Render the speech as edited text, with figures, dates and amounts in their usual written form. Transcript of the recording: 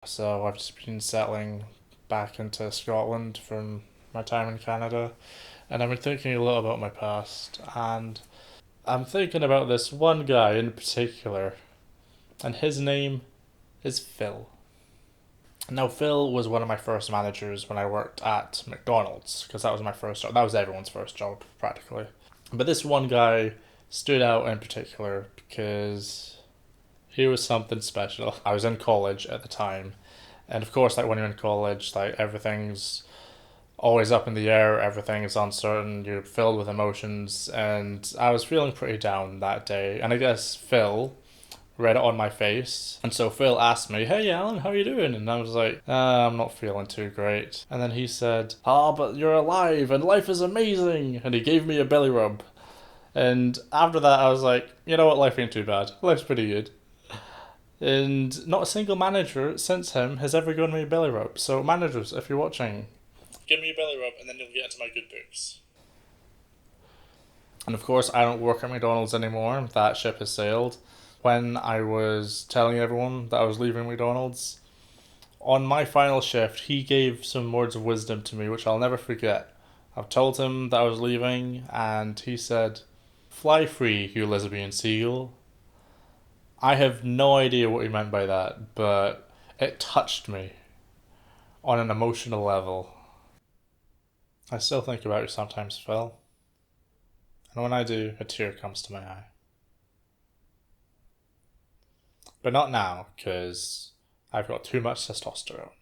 So I've just been settling back into Scotland from my time in Canada, and I've been thinking a lot about my past, and I'm thinking about this one guy in particular, and his name is Phil. Now, Phil was one of my first managers when I worked at McDonald's, because that was my first job. That was everyone's first job, practically. But this one guy stood out in particular because he was something special. I was in college at the time, and of course, like when you're in college, like everything's always up in the air, everything is uncertain, you're filled with emotions, and I was feeling pretty down that day. And I guess Phil read it on my face. And so Phil asked me, "Hey Alan, how are you doing?" And I was like, I'm not feeling too great. And then he said, "Ah, but you're alive and life is amazing." And he gave me a belly rub. And after that, I was like, you know what, life ain't too bad. Life's pretty good. And not a single manager since him has ever given me a belly rub. So, managers, if you're watching, give me a belly rub and then you'll get into my good books. And of course, I don't work at McDonald's anymore. That ship has sailed. When I was telling everyone that I was leaving McDonald's, on my final shift, he gave some words of wisdom to me, which I'll never forget. I've told him that I was leaving, and he said, "Fly free, you lesbian seagull." I have no idea what he meant by that, but it touched me on an emotional level. I still think about you sometimes, Phil, and when I do, a tear comes to my eye. But not now, because I've got too much testosterone.